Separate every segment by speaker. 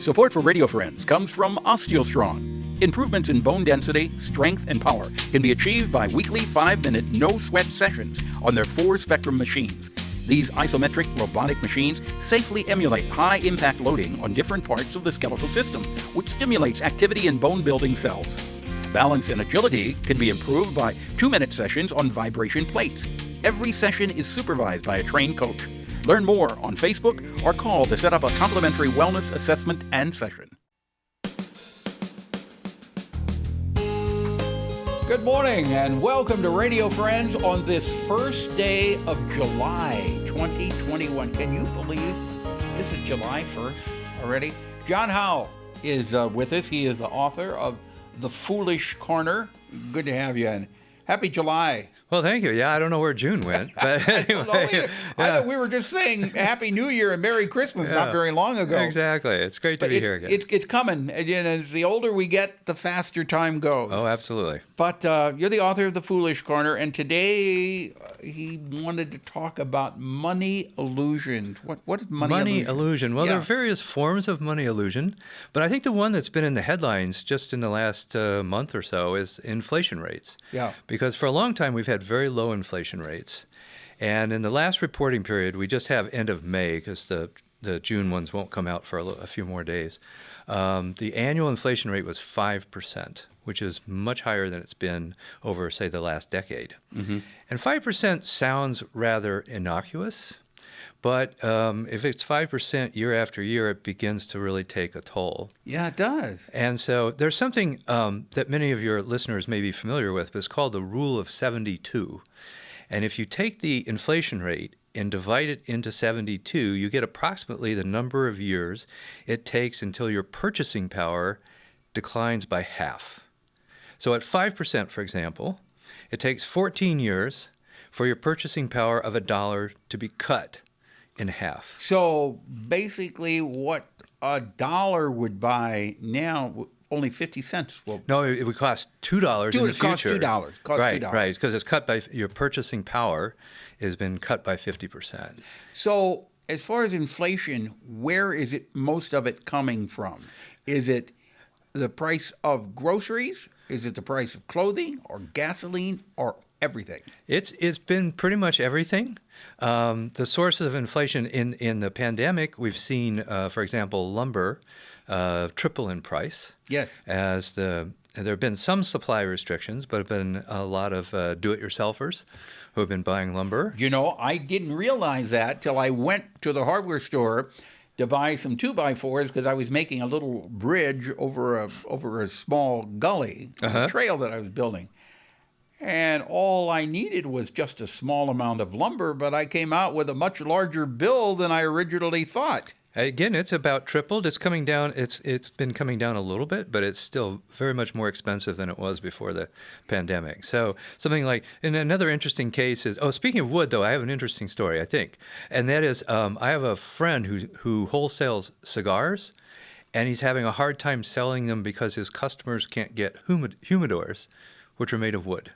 Speaker 1: Support for Radio Friends comes from OsteoStrong. Improvements in bone density, strength, and power can be achieved by weekly 5-minute no-sweat sessions on their 4-Spectrum machines. These isometric robotic machines safely emulate high-impact loading on different parts of the skeletal system, which stimulates activity in bone-building cells. Balance and agility can be improved by 2-minute sessions on vibration plates. Every session is supervised by a trained coach. Learn more on Facebook or call to set up a complimentary wellness assessment and session. Good morning and welcome to Radio Friends on this first day of July 2021. Can you believe this is July 1st already? John Howe is with us. He is the author of The Foolish Corner. Good to have you, and happy July.
Speaker 2: Well, thank you. Yeah, I don't know where June went, but anyway.
Speaker 1: I thought we were just saying Happy New Year and Merry Christmas not very long ago.
Speaker 2: Exactly. It's great to be here again.
Speaker 1: It's coming. And as the older we get, the faster time goes.
Speaker 2: Oh, absolutely.
Speaker 1: But you're the author of The Foolish Corner, and today he wanted to talk about money illusions. What is money illusion?
Speaker 2: Well, there are various forms of money illusion, but I think the one that's been in the headlines just in the last month or so is inflation rates.
Speaker 1: Yeah.
Speaker 2: Because for a long time we've had very low inflation rates. And in the last reporting period, we just have end of May because the June ones won't come out for a few more days. The annual inflation rate was 5%, which is much higher than it's been over, say, the last decade. Mm-hmm. And 5% sounds rather innocuous, but if it's 5% year after year, it begins to really take a toll.
Speaker 1: Yeah, it does.
Speaker 2: And so there's something that many of your listeners may be familiar with, but it's called the Rule of 72. And if you take the inflation rate and divide it into 72, you get approximately the number of years it takes until your purchasing power declines by half. So at 5%, for example, it takes 14 years for your purchasing power of $1 to be cut in half.
Speaker 1: So basically what $1 would buy now, only 50 cents.
Speaker 2: No, it would cost $2 in the future.
Speaker 1: It costs $2.
Speaker 2: Right, because it's cut by your purchasing power has been cut by 50%.
Speaker 1: So as far as inflation, where is it most of it coming from? Is it the price of groceries? Is it the price of clothing or gasoline or everything?
Speaker 2: It's been pretty much everything. The sources of inflation in the pandemic, we've seen, for example, lumber triple in price.
Speaker 1: Yes.
Speaker 2: As there have been some supply restrictions, but have been a lot of do-it-yourselfers who have been buying lumber.
Speaker 1: You know, I didn't realize that till I went to the hardware store to buy some 2x4s because I was making a little bridge over a small gully, a trail that I was building. And all I needed was just a small amount of lumber, but I came out with a much larger bill than I originally thought.
Speaker 2: Again, it's about tripled. It's coming down. It's been coming down a little bit, but it's still very much more expensive than it was before the pandemic. So something like, and another interesting case is, speaking of wood, though, I have an interesting story, I think. And that is, I have a friend who wholesales cigars, and he's having a hard time selling them because his customers can't get humidors, which are made of wood.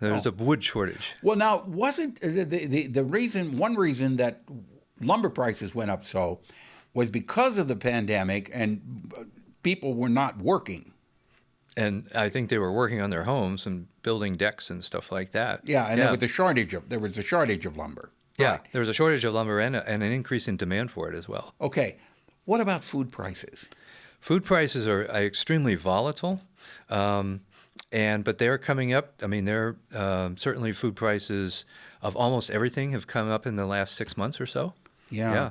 Speaker 2: There's a wood shortage.
Speaker 1: Well, now, wasn't the reason, one reason that lumber prices went up so was because of the pandemic and people were not working.
Speaker 2: And I think they were working on their homes and building decks and stuff like that.
Speaker 1: Yeah, and there was a shortage of lumber.
Speaker 2: Yeah,
Speaker 1: Right.
Speaker 2: there was a shortage of lumber and an increase in demand for it as well.
Speaker 1: Okay, what about food prices?
Speaker 2: Food prices are extremely volatile, but they're coming up. I mean, they're certainly food prices of almost everything have come up in the last 6 months or so.
Speaker 1: Yeah.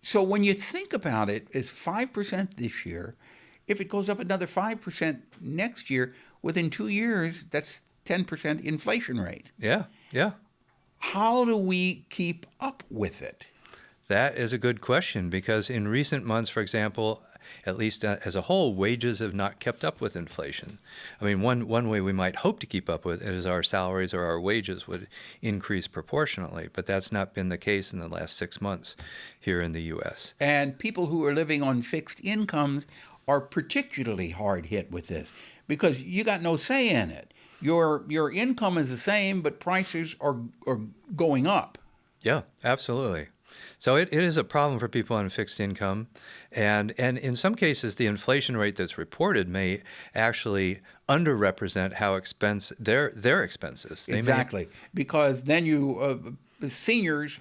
Speaker 2: So
Speaker 1: when you think about it, it's 5% this year. If it goes up another 5% next year, within 2 years, that's 10% inflation rate.
Speaker 2: Yeah.
Speaker 1: How do we keep up with it?
Speaker 2: That is a good question because in recent months, for example, at least as a whole, wages have not kept up with inflation. I mean, one way we might hope to keep up with it is our salaries or our wages would increase proportionately, but that's not been the case in the last 6 months here in the U.S.
Speaker 1: And people who are living on fixed incomes are particularly hard hit with this because you got no say in it. Your income is the same, but prices are going up.
Speaker 2: Yeah, absolutely. So it is a problem for people on fixed income. And in some cases, the inflation rate that's reported may actually underrepresent how their expenses.
Speaker 1: Exactly. Because then seniors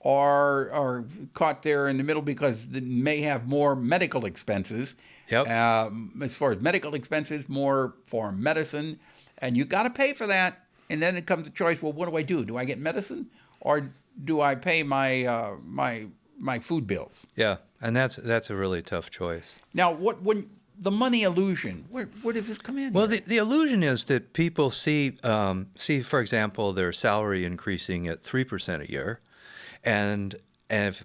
Speaker 1: are caught there in the middle because they may have more medical expenses.
Speaker 2: Yep.
Speaker 1: As far as medical expenses, more for medicine, and you got to pay for that. And then it comes the choice. Well, what do? Do I get medicine, or do I pay my my food bills?
Speaker 2: Yeah, and that's a really tough choice.
Speaker 1: Now, when the money illusion, where does this come in?
Speaker 2: Well,
Speaker 1: here?
Speaker 2: the illusion is that people see, for example, their salary increasing at 3% a year,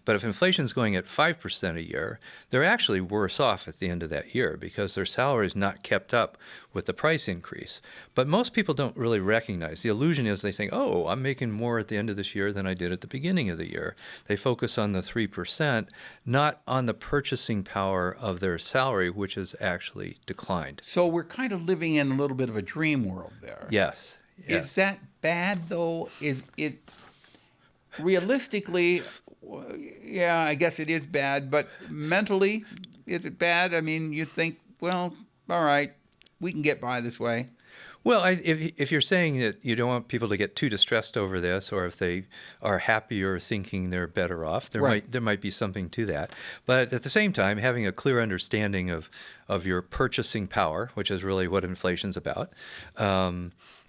Speaker 2: but if inflation's going at 5% a year, they're actually worse off at the end of that year because their salary is not kept up with the price increase. But most people don't really recognize. The illusion is they think, oh, I'm making more at the end of this year than I did at the beginning of the year. They focus on the 3%, not on the purchasing power of their salary, which has actually declined.
Speaker 1: So we're kind of living in a little bit of a dream world there.
Speaker 2: Yes.
Speaker 1: Is that bad, though? Is it realistically? Yeah, I guess it is bad, but mentally, is it bad? I mean, you think, well, all right, we can get by this way.
Speaker 2: Well, if you're saying that you don't want people to get too distressed over this, or if they are happier thinking they're better off, there might be something to that. But at the same time, having a clear understanding of your purchasing power, which is really what inflation's about,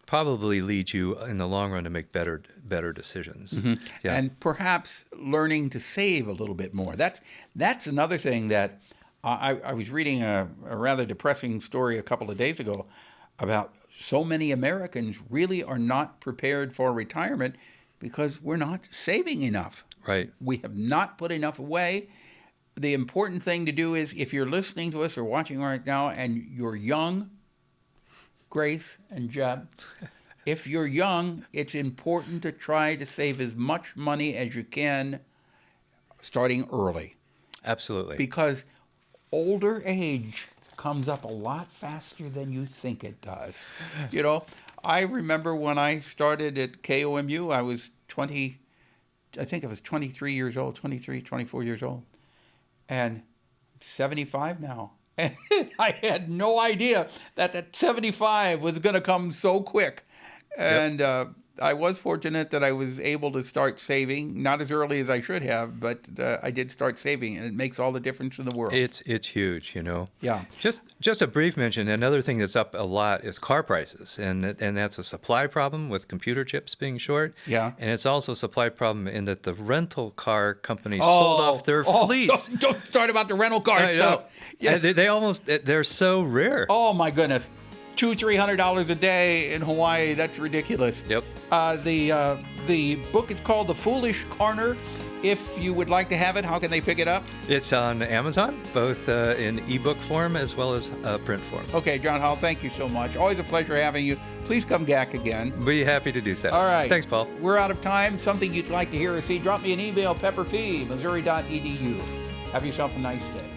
Speaker 2: probably leads you in the long run to make better decisions.
Speaker 1: Mm-hmm.
Speaker 2: Yeah.
Speaker 1: And perhaps learning to save a little bit more. That's another thing that I was reading a rather depressing story a couple of days ago about so many Americans really are not prepared for retirement because we're not saving enough.
Speaker 2: Right.
Speaker 1: We have not put enough away. The important thing to do is, if you're listening to us or watching right now and you're young, Grace and Jeb, if you're young, it's important to try to save as much money as you can starting early.
Speaker 2: Absolutely.
Speaker 1: Because older age comes up a lot faster than you think it does. You know, I remember when I started at KOMU, I was 23 years old, 24 years old, and 75 now. And I had no idea that 75 was going to come so quick. And I was fortunate that I was able to start saving, not as early as I should have, but I did start saving, and it makes all the difference in the world.
Speaker 2: It's huge, you know.
Speaker 1: Yeah.
Speaker 2: Just a brief mention. Another thing that's up a lot is car prices, and that's a supply problem with computer chips being short.
Speaker 1: Yeah.
Speaker 2: And it's also a supply problem in that the rental car companies sold off their fleets.
Speaker 1: Don't start about the rental car stuff.
Speaker 2: Yeah. They're so rare.
Speaker 1: Oh my goodness. $200-300 a day in Hawaii. That's ridiculous.
Speaker 2: Yep.
Speaker 1: The book is called The Foolish Corner. If you would like to have it, how can they pick it up?
Speaker 2: It's on Amazon, both in ebook form as well as print form.
Speaker 1: Okay, John Howe, thank you so much. Always a pleasure having you. Please come back again.
Speaker 2: Be happy to do so.
Speaker 1: All right.
Speaker 2: Thanks, Paul.
Speaker 1: We're out of time. Something you'd like to hear or see, drop me an email, pepperp@missouri.edu. Have yourself a nice day.